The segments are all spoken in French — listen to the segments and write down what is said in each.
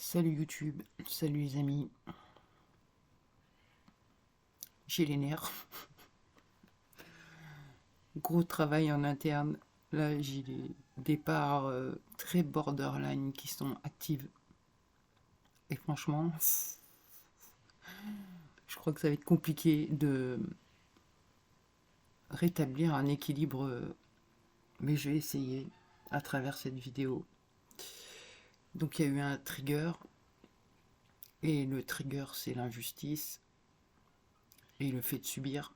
Salut YouTube, salut les amis, j'ai les nerfs. Gros travail en interne. Là, j'ai des départs très borderline qui sont actifs. Et franchement, je crois que ça va être compliqué de rétablir un équilibre. Mais je vais essayer à travers cette vidéo. Donc, il y a eu un trigger. Et le trigger, c'est l'injustice et le fait de subir.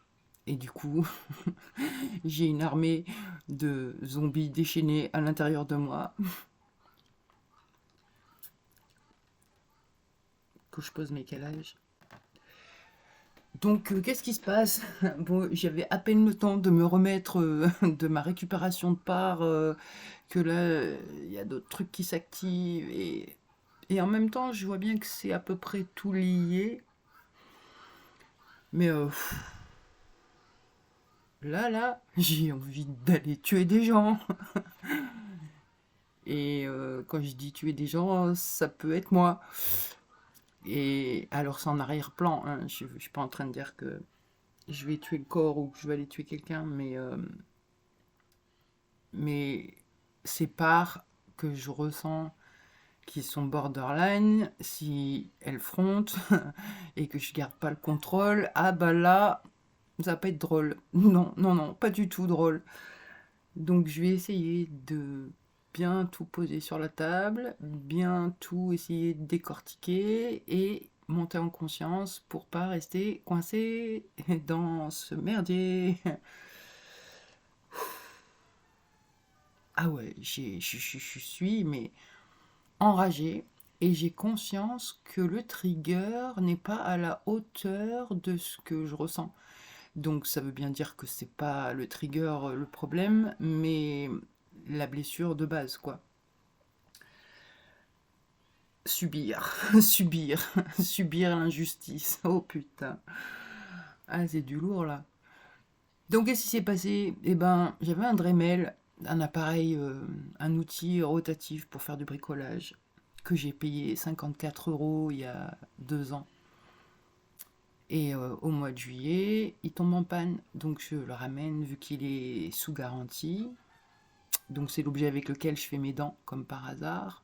Et du coup, j'ai une armée de zombies déchaînés à l'intérieur de moi. Que je pose mes calages. Donc, qu'est-ce qui se passe? Bon, j'avais à peine le temps de me remettre de ma récupération de parts, que là, il y a d'autres trucs qui s'activent. Et en même temps, je vois bien que c'est à peu près tout lié. Mais là, j'ai envie d'aller tuer des gens. Et quand je dis tuer des gens, ça peut être moi. Et alors, c'est en arrière-plan, hein. Je ne suis pas en train de dire que je vais tuer le corps ou que je vais aller tuer quelqu'un, mais ces parts que je ressens qui sont borderline, si elles frontent et que je garde pas le contrôle, ah bah là, ça va pas être drôle. Non, non, non, pas du tout drôle. Donc je vais essayer de bien tout poser sur la table, bien tout essayer de décortiquer et monter en conscience pour pas rester coincé dans ce merdier. Ah ouais, je suis mais enragée et j'ai conscience que le trigger n'est pas à la hauteur de ce que je ressens. Donc ça veut bien dire que c'est pas le trigger le problème, mais la blessure de base, quoi. Subir, subir, subir l'injustice. Oh putain. Ah, c'est du lourd là. Donc qu'est-ce qui s'est passé? Eh ben, j'avais un Dremel, un appareil, un outil rotatif pour faire du bricolage, que j'ai payé 54 € il y a 2 ans. Et au mois de juillet, il tombe en panne. Donc je le ramène vu qu'il est sous garantie. Donc c'est l'objet avec lequel je fais mes dents, comme par hasard.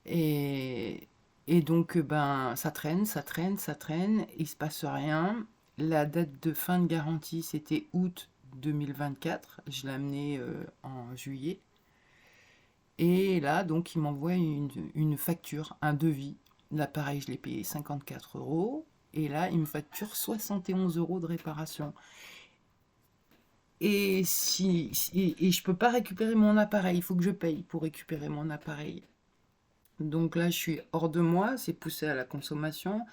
Et, et donc ben ça traîne, ça traîne, ça traîne, il se passe rien. La date de fin de garantie, c'était août 2024. Je l'ai amené en juillet. Et là, donc, il m'envoie une facture, un devis. L'appareil, je l'ai payé 54 €. Et là, il me facture 71 € de réparation. Et je peux pas récupérer mon appareil. Il faut que je paye pour récupérer mon appareil. Donc là, je suis hors de moi. C'est poussé à la consommation.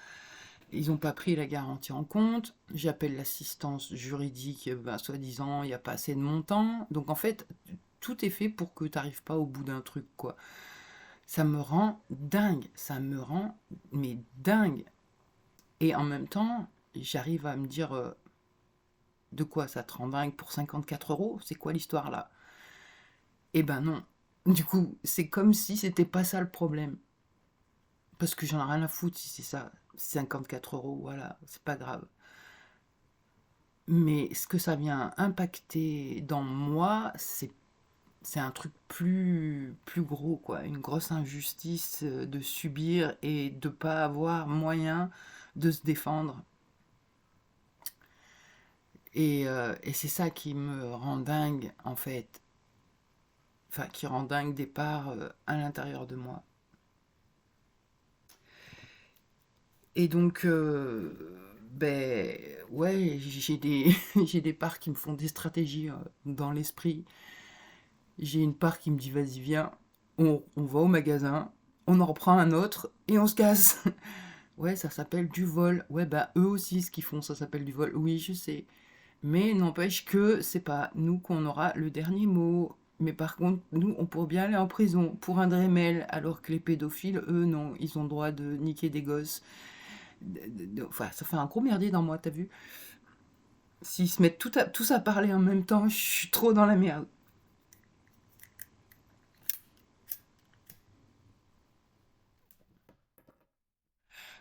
Ils n'ont pas pris la garantie en compte. J'appelle l'assistance juridique. Ben, soi-disant, il n'y a pas assez de montant. Donc en fait, tout est fait pour que tu n'arrives pas au bout d'un truc, quoi. Ça me rend dingue, ça me rend mais dingue. Et en même temps, j'arrive à me dire de quoi ça te rend dingue pour 54 €? C'est quoi l'histoire là? Eh ben non. Du coup, c'est comme si c'était pas ça le problème. Parce que j'en ai rien à foutre si c'est ça. 54 €, voilà, c'est pas grave. Mais ce que ça vient impacter dans moi, c'est un truc plus gros, quoi. Une grosse injustice de subir et de pas avoir moyen de se défendre. Et c'est ça qui me rend dingue, en fait. Enfin, qui rend dingue des parts à l'intérieur de moi. Et donc, ben, ouais, j'ai des, j'ai des parts qui me font des stratégies dans l'esprit. J'ai une part qui me dit, vas-y, viens, on va au magasin, on en reprend un autre et on se casse. Ouais, ça s'appelle du vol. Ouais, bah eux aussi, ce qu'ils font, ça s'appelle du vol. Oui, je sais. Mais n'empêche que c'est pas nous qu'on aura le dernier mot. Mais par contre, nous, on pourrait bien aller en prison pour un Dremel, alors que les pédophiles, eux, non, ils ont le droit de niquer des gosses. Enfin, ça fait un gros merdier dans moi, t'as vu? S'ils se mettent tous à parler en même temps, je suis trop dans la merde.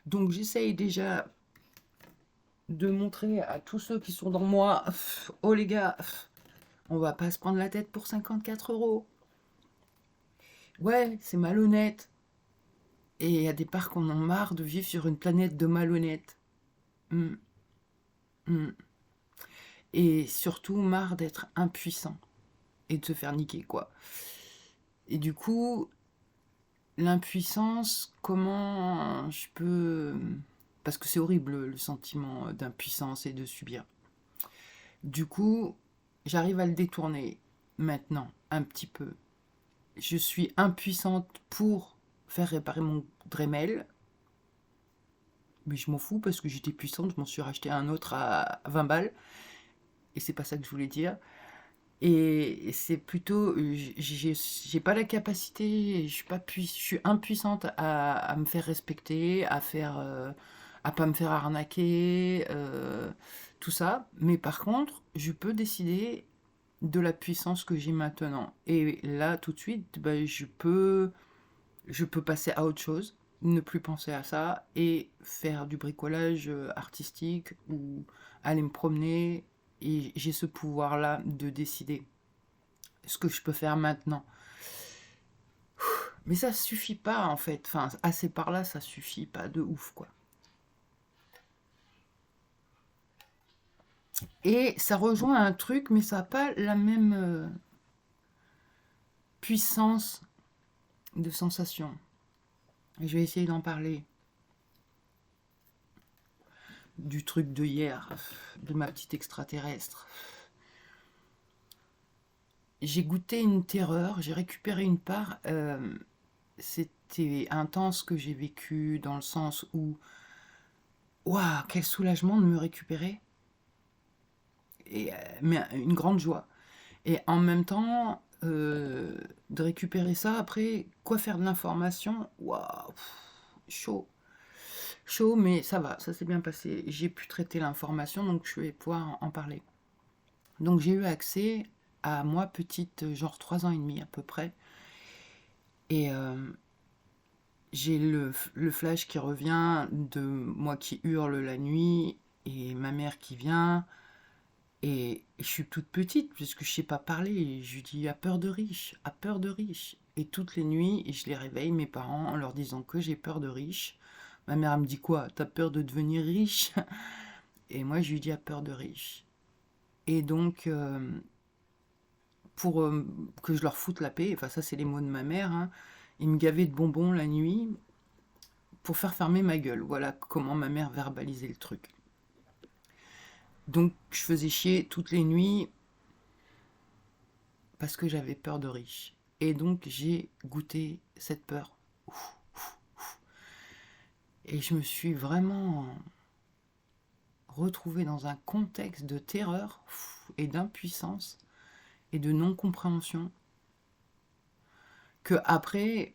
Donc j'essaye déjà de montrer à tous ceux qui sont dans moi, oh les gars, on va pas se prendre la tête pour 54 €. Ouais, c'est malhonnête. Et il y a des parcs qui en ont marre de vivre sur une planète de malhonnêtes. Hmm, hmm. Et surtout marre d'être impuissant et de se faire niquer, quoi. Et du coup, l'impuissance, comment je peux... Parce que c'est horrible le sentiment d'impuissance et de subir. Du coup, j'arrive à le détourner maintenant, un petit peu. Je suis impuissante pour faire réparer mon Dremel, mais je m'en fous parce que j'étais puissante, je m'en suis racheté un autre à 20 balles, et c'est pas ça que je voulais dire. Et c'est plutôt, j'ai pas la capacité, je suis impuissante à me faire respecter, à pas me faire arnaquer, tout ça. Mais par contre, je peux décider de la puissance que j'ai maintenant. Et là, tout de suite, ben, je peux passer à autre chose, ne plus penser à ça et faire du bricolage artistique ou aller me promener. Et j'ai ce pouvoir-là de décider ce que je peux faire maintenant. Mais ça suffit pas en fait. Enfin, assez par là, ça suffit pas de ouf quoi. Et ça rejoint un truc, mais ça n'a pas la même puissance de sensation. Et je vais essayer d'en parler. Du truc de hier, de ma petite extraterrestre. J'ai goûté une terreur, j'ai récupéré une part. C'était intense que j'ai vécu dans le sens où, waouh, quel soulagement de me récupérer. Et, mais une grande joie. Et en même temps, de récupérer ça, après, quoi faire de l'information? Waouh, chaud. Chaud, mais ça va, ça s'est bien passé. J'ai pu traiter l'information, donc je vais pouvoir en parler. Donc j'ai eu accès à moi petite, genre 3 ans et demi à peu près. Et j'ai le flash qui revient de moi qui hurle la nuit et ma mère qui vient. Et je suis toute petite puisque je sais pas parler. Et je lui dis à peur de riche, à peur de riche. Et toutes les nuits, je les réveille, mes parents, en leur disant que j'ai peur de riche. Ma mère elle me dit quoi? T'as peur de devenir riche? Et moi je lui dis à peur de riche. Et donc, pour que je leur foute la paix, enfin ça c'est les mots de ma mère, hein, ils me gavaient de bonbons la nuit pour faire fermer ma gueule. Voilà comment ma mère verbalisait le truc. Donc je faisais chier toutes les nuits parce que j'avais peur de riche. Et donc j'ai goûté cette peur. Et je me suis vraiment retrouvée dans un contexte de terreur et d'impuissance et de non-compréhension que après,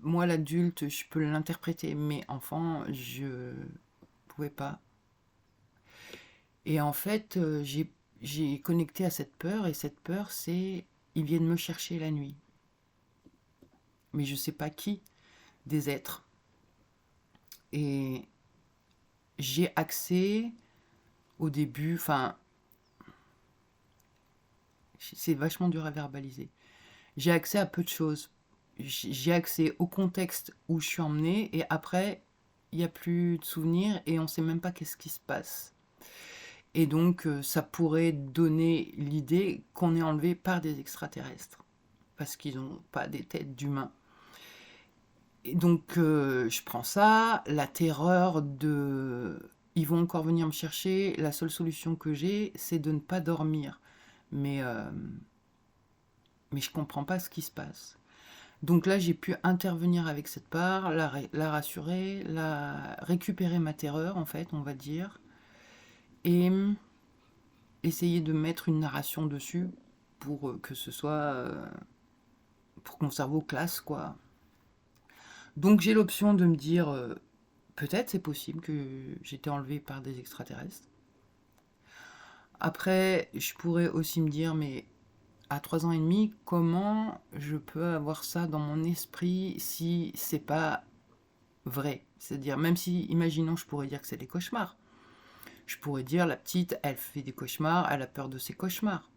moi l'adulte, je peux l'interpréter, mais enfant, je pouvais pas. Et en fait, j'ai connecté à cette peur, et cette peur, c'est ils viennent me chercher la nuit. Mais je sais pas qui, des êtres. Et j'ai accès au début, enfin, c'est vachement dur à verbaliser. J'ai accès à peu de choses. J'ai accès au contexte où je suis emmenée, et après, il n'y a plus de souvenirs et on sait même pas qu'est-ce qui se passe. Et donc, ça pourrait donner l'idée qu'on est enlevé par des extraterrestres, parce qu'ils n'ont pas des têtes d'humains. Et donc, je prends ça, la terreur de... Ils vont encore venir me chercher, la seule solution que j'ai, c'est de ne pas dormir. Mais, euh, mais je comprends pas ce qui se passe. Donc là, j'ai pu intervenir avec cette part, la rassurer, la récupérer ma terreur, en fait, on va dire, et essayer de mettre une narration dessus pour que ce soit... pour que mon cerveau classe, quoi. Donc j'ai l'option de me dire, peut-être c'est possible que j'étais enlevée par des extraterrestres. Après, je pourrais aussi me dire, mais à 3 ans et demi, comment je peux avoir ça dans mon esprit si c'est pas vrai? C'est-à-dire, même si, imaginons, je pourrais dire que c'est des cauchemars. Je pourrais dire, la petite, elle fait des cauchemars, elle a peur de ses cauchemars.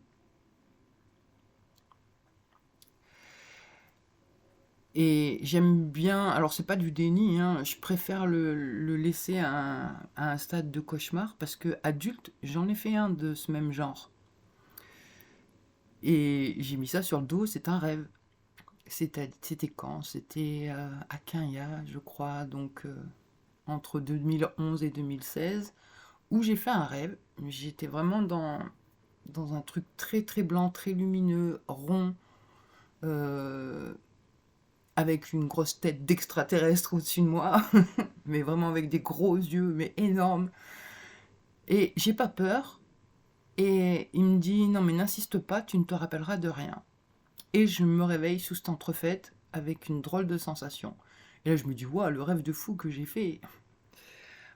Et j'aime bien, alors c'est pas du déni, hein, je préfère le laisser à un stade de cauchemar parce que adulte, j'en ai fait un de ce même genre. Et j'ai mis ça sur le dos, c'est un rêve. C'était quand? C'était à Quinha, je crois, donc entre 2011 et 2016, où j'ai fait un rêve. J'étais vraiment dans un truc très très blanc, très lumineux, rond, euh, avec une grosse tête d'extraterrestre au-dessus de moi, mais vraiment avec des gros yeux, mais énormes. Et j'ai pas peur. Et il me dit, non mais n'insiste pas, tu ne te rappelleras de rien. Et je me réveille sous cette entrefaite avec une drôle de sensation. Et là je me dis, waouh, le rêve de fou que j'ai fait.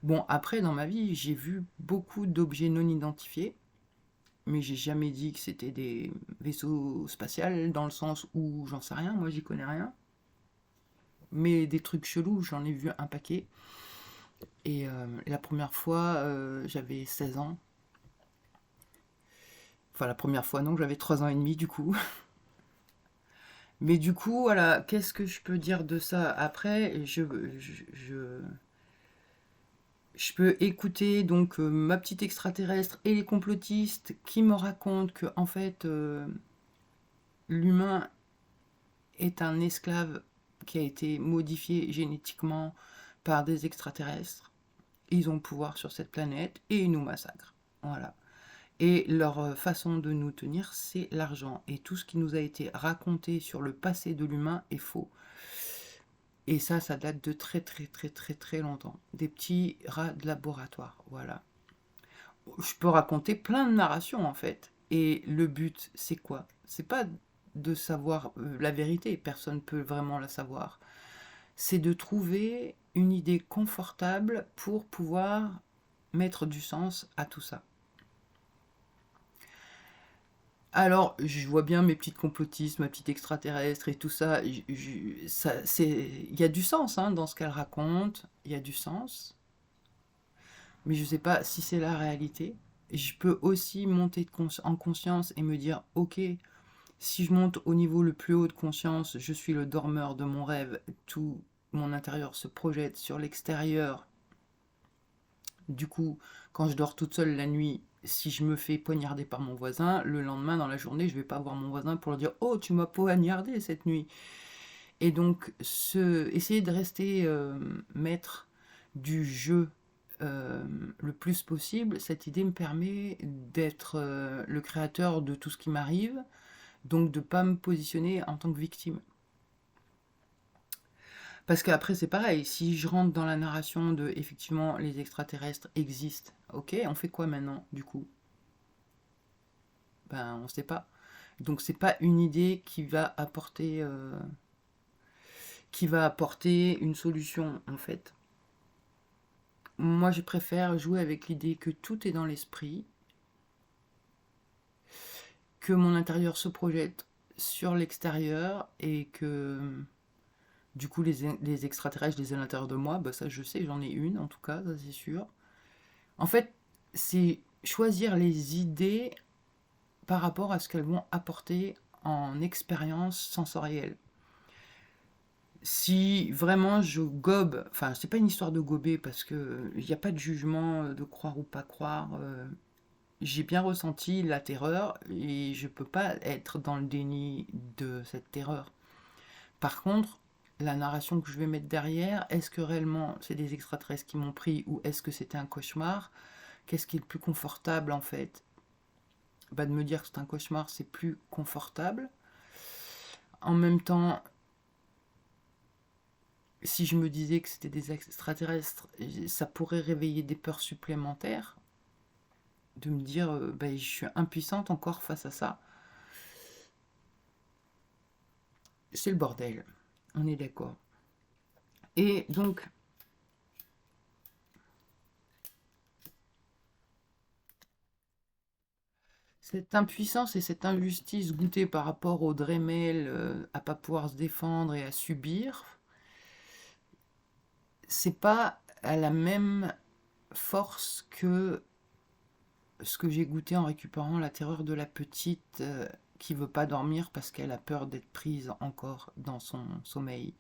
Bon, après dans ma vie, j'ai vu beaucoup d'objets non identifiés, mais j'ai jamais dit que c'était des vaisseaux spatials, dans le sens où j'en sais rien, moi j'y connais rien. Mais des trucs chelous, j'en ai vu un paquet. Et la première fois, j'avais 16 ans. Enfin, la première fois, non, j'avais 3 ans et demi, du coup. Mais du coup, voilà, qu'est-ce que je peux dire de ça? Après, je peux écouter donc ma petite extraterrestre et les complotistes qui me racontent que, en fait, l'humain est un esclave qui a été modifié génétiquement par des extraterrestres. Ils ont le pouvoir sur cette planète et ils nous massacrent. Voilà. Et leur façon de nous tenir, c'est l'argent. Et tout ce qui nous a été raconté sur le passé de l'humain est faux. Et ça date de très très très très très longtemps. Des petits rats de laboratoire, voilà. Je peux raconter plein de narrations en fait. Et le but, c'est quoi? C'est pas de savoir la vérité, personne ne peut vraiment la savoir. C'est de trouver une idée confortable pour pouvoir mettre du sens à tout ça. Alors, je vois bien mes petites complotistes, ma petite extraterrestre et tout ça. Il y a du sens hein, dans ce qu'elle raconte. Il y a du sens. Mais je ne sais pas si c'est la réalité. Je peux aussi monter en conscience et me dire, ok, si je monte au niveau le plus haut de conscience, je suis le dormeur de mon rêve. Tout mon intérieur se projette sur l'extérieur. Du coup, quand je dors toute seule la nuit, si je me fais poignarder par mon voisin, le lendemain dans la journée, je vais pas voir mon voisin pour lui dire oh tu m'as poignardé cette nuit. Et donc essayer de rester maître du jeu le plus possible, cette idée me permet d'être le créateur de tout ce qui m'arrive, donc de pas me positionner en tant que victime. Parce qu'après, c'est pareil, si je rentre dans la narration de effectivement les extraterrestres existent, ok, on fait quoi maintenant du coup? Ben, on sait pas. Donc, c'est pas une idée qui va apporter une solution en fait. Moi, je préfère jouer avec l'idée que tout est dans l'esprit, que mon intérieur se projette sur l'extérieur et que du coup, les extraterrestres, je les ai à l'intérieur de moi. Bah, ça, je sais, j'en ai une en tout cas, ça c'est sûr. En fait, c'est choisir les idées par rapport à ce qu'elles vont apporter en expérience sensorielle. Si vraiment je gobe, enfin c'est pas une histoire de gober parce que il n'y a pas de jugement de croire ou pas croire. J'ai bien ressenti la terreur et je peux pas être dans le déni de cette terreur. Par contre, la narration que je vais mettre derrière, est-ce que réellement c'est des extraterrestres qui m'ont pris ou est-ce que c'était un cauchemar? Qu'est-ce qui est le plus confortable en fait? Bah, de me dire que c'est un cauchemar, c'est plus confortable. En même temps, si je me disais que c'était des extraterrestres, ça pourrait réveiller des peurs supplémentaires. De me dire, bah, je suis impuissante encore face à ça. C'est le bordel. On est d'accord. Et donc, cette impuissance et cette injustice goûtée par rapport au Dremel à pas pouvoir se défendre et à subir, c'est pas à la même force que ce que j'ai goûté en récupérant la terreur de la petite qui veut pas dormir parce qu'elle a peur d'être prise encore dans son sommeil.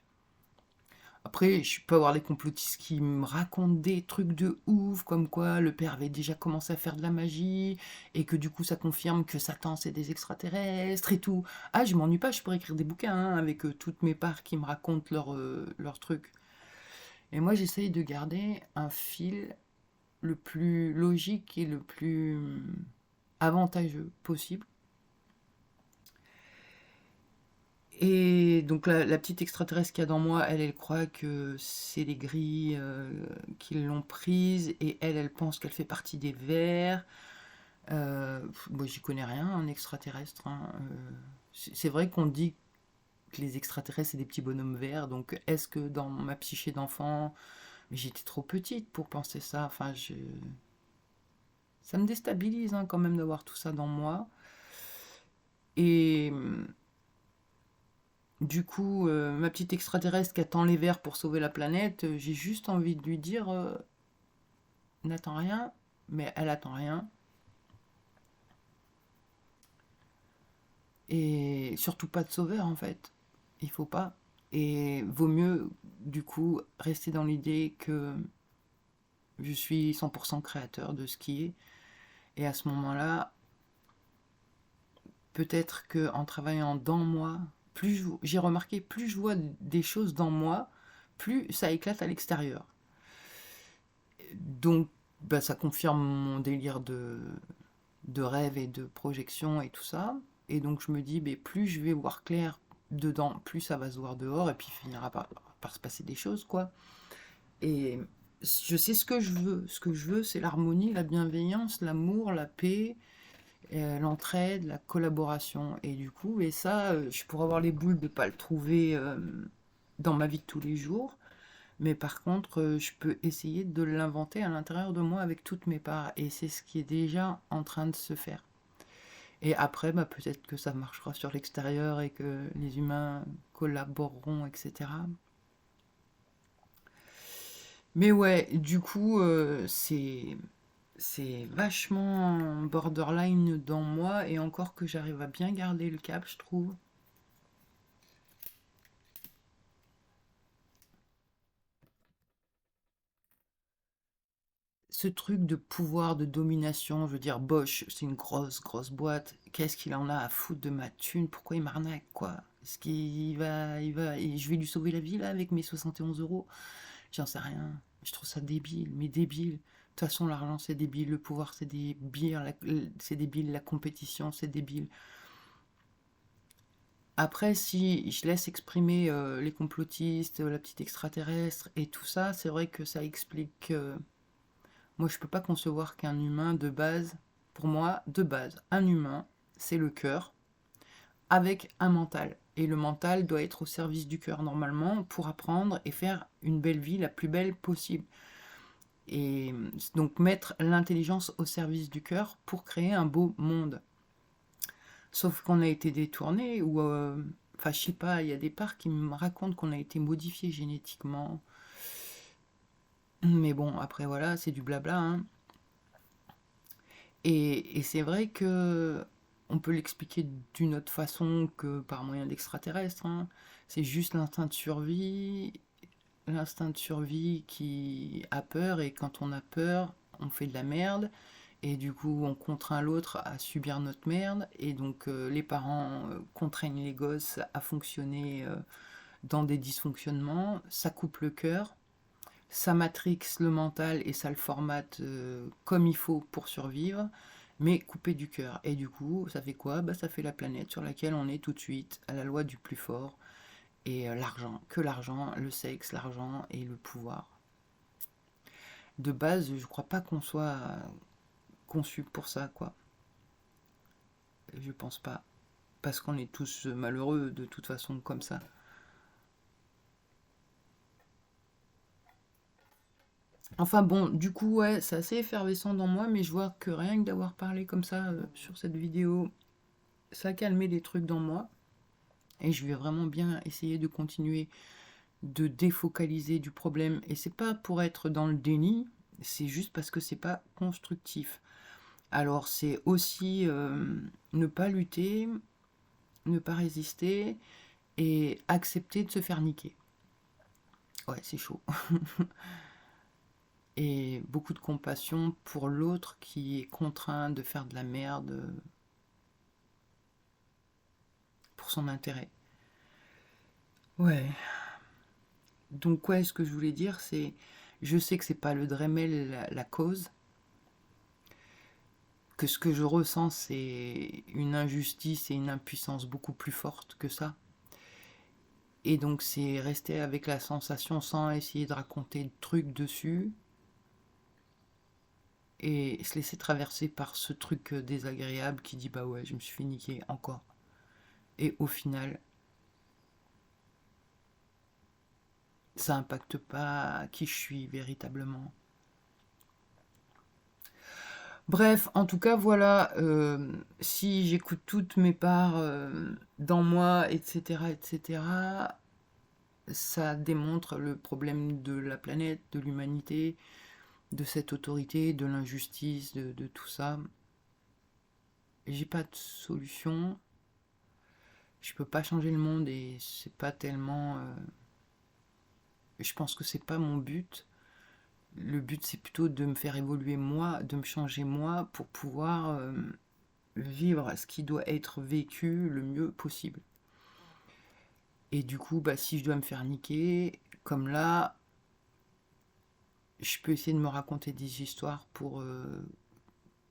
Après, je peux avoir des complotistes qui me racontent des trucs de ouf, comme quoi le père avait déjà commencé à faire de la magie, et que du coup ça confirme que Satan c'est des extraterrestres et tout. Ah, je m'ennuie pas, je pourrais écrire des bouquins hein, avec toutes mes parts qui me racontent leurs trucs. Et moi j'essaye de garder un fil le plus logique et le plus avantageux possible. Et donc la petite extraterrestre qu'il y a dans moi, elle croit que c'est les grilles qui l'ont prise, et elle pense qu'elle fait partie des vers. Moi, j'y connais rien en extraterrestre, hein. C'est vrai qu'on dit que les extraterrestres, c'est des petits bonhommes verts, donc est-ce que dans ma psyché d'enfant, mais j'étais trop petite pour penser ça, enfin, ça me déstabilise hein, quand même d'avoir tout ça dans moi. Et du coup, ma petite extraterrestre qui attend les vers pour sauver la planète, j'ai juste envie de lui dire n'attends rien, mais elle attend rien. Et surtout pas de sauveur en fait. Il faut pas. Et vaut mieux, du coup, rester dans l'idée que je suis 100% créateur de ce qui est. Et à ce moment-là, peut-être que en travaillant dans moi, j'ai remarqué, plus je vois des choses dans moi, plus ça éclate à l'extérieur. Donc, bah, ça confirme mon délire de rêve et de projection et tout ça. Et donc, je me dis, bah, plus je vais voir clair dedans, plus ça va se voir dehors, et puis il finira par se passer des choses, quoi. Et je sais ce que je veux. Ce que je veux, c'est l'harmonie, la bienveillance, l'amour, la paix, l'entraide, la collaboration. Et du coup, et ça, je pourrais avoir les boules de ne pas le trouver dans ma vie de tous les jours. Mais par contre, je peux essayer de l'inventer à l'intérieur de moi avec toutes mes parts. Et c'est ce qui est déjà en train de se faire. Et après, bah, peut-être que ça marchera sur l'extérieur et que les humains collaboreront, etc. Mais ouais, du coup, c'est vachement borderline dans moi, et encore que j'arrive à bien garder le cap, je trouve. Ce truc de pouvoir, de domination, je veux dire, Bosch, c'est une grosse, grosse boîte. Qu'est-ce qu'il en a à foutre de ma thune? Pourquoi il m'arnaque, quoi? Est-ce et je vais lui sauver la vie, là, avec mes 71 euros? J'en sais rien. Je trouve ça débile, mais débile. De toute façon, l'argent, c'est débile. Le pouvoir, c'est débile. C'est débile. La compétition, c'est débile. Après, si je laisse exprimer les complotistes, la petite extraterrestre et tout ça, c'est vrai que ça explique. Moi, je peux pas concevoir qu'un humain de base, pour moi, de base, un humain, c'est le cœur avec un mental. Et le mental doit être au service du cœur normalement pour apprendre et faire une belle vie la plus belle possible. Et donc mettre l'intelligence au service du cœur pour créer un beau monde. Sauf qu'on a été détourné, ou enfin je sais pas, il y a des parts qui me racontent qu'on a été modifié génétiquement. Mais bon, après voilà, c'est du blabla, hein. Et c'est vrai que on peut l'expliquer d'une autre façon que par moyen d'extraterrestres, hein. C'est juste l'instinct de survie qui a peur, et quand on a peur, on fait de la merde. Et du coup, on contraint l'autre à subir notre merde. Et donc, les parents contraignent les gosses à fonctionner dans des dysfonctionnements. Ça coupe le cœur, ça matrixe le mental et ça le formate comme il faut pour survivre, mais coupé du cœur. Et du coup, ça fait quoi? Bah, ça fait la planète sur laquelle on est tout de suite, à la loi du plus fort. Et l'argent, que l'argent, le sexe, l'argent et le pouvoir. De base, je crois pas qu'on soit conçu pour ça, quoi. Je pense pas. Parce qu'on est tous malheureux de toute façon comme ça. Enfin bon, du coup, ouais, c'est assez effervescent dans moi, mais je vois que rien que d'avoir parlé comme ça sur cette vidéo, ça a calmé des trucs dans moi. Et je vais vraiment bien essayer de continuer de défocaliser du problème. Et c'est pas pour être dans le déni, c'est juste parce que c'est pas constructif. Alors c'est aussi ne pas lutter, ne pas résister et accepter de se faire niquer. Ouais, c'est chaud. Et beaucoup de compassion pour l'autre qui est contraint de faire de la merde pour son intérêt. Ouais. Donc ouais, ce que je voulais dire, c'est, je sais que c'est pas le Dremel la cause, que ce que je ressens, c'est une injustice et une impuissance beaucoup plus forte que ça. Et donc c'est rester avec la sensation sans essayer de raconter de trucs dessus et se laisser traverser par ce truc désagréable qui dit bah ouais, je me suis fait niquer encore. Et au final, ça impacte pas qui je suis véritablement. Bref, en tout cas, voilà, si j'écoute toutes mes parts dans moi, etc., etc., ça démontre le problème de la planète, de l'humanité, de cette autorité, de l'injustice, de tout ça. J'ai pas de solution, je peux pas changer le monde et c'est pas tellement. Je pense que c'est pas mon but. Le but, c'est plutôt de me faire évoluer moi, de me changer moi pour pouvoir vivre ce qui doit être vécu le mieux possible. Et du coup, bah, si je dois me faire niquer, comme là, je peux essayer de me raconter des histoires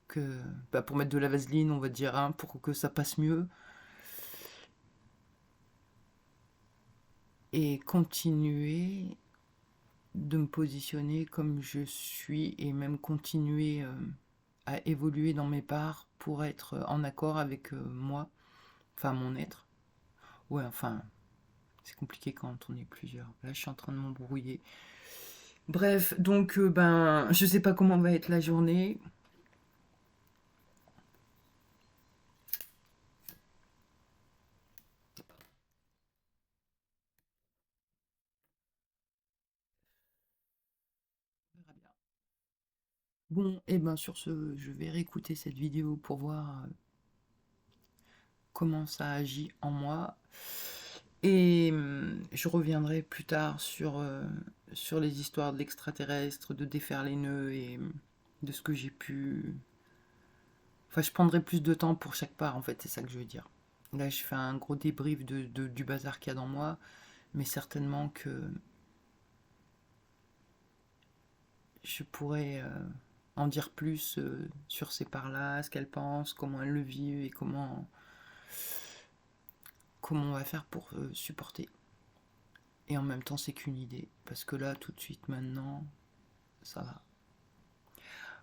que, bah, pour mettre de la vaseline, on va dire, hein, pour que ça passe mieux. Et continuer de me positionner comme je suis et même continuer à évoluer dans mes parts pour être en accord avec moi, enfin mon être. Ouais, enfin, c'est compliqué quand on est plusieurs. Là, je suis en train de m'embrouiller. Bref, donc ben, je sais pas comment va être la journée. On verra bien. Bon, et ben sur ce, je vais réécouter cette vidéo pour voir comment ça agit en moi. Et je reviendrai plus tard sur les histoires de l'extraterrestre, de défaire les nœuds et de ce que j'ai pu. Enfin, je prendrai plus de temps pour chaque part, en fait, c'est ça que je veux dire. Là, je fais un gros débrief du bazar qu'il y a dans moi, mais certainement que je pourrais en dire plus sur ces parts-là, ce qu'elles pensent, comment elles le vivent et comment on va faire pour supporter. Et en même temps, c'est qu'une idée, parce que là, tout de suite, maintenant, ça va.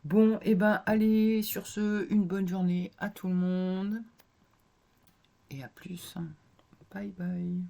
Bon, et ben, allez, sur ce, une bonne journée à tout le monde, et à plus. Bye bye.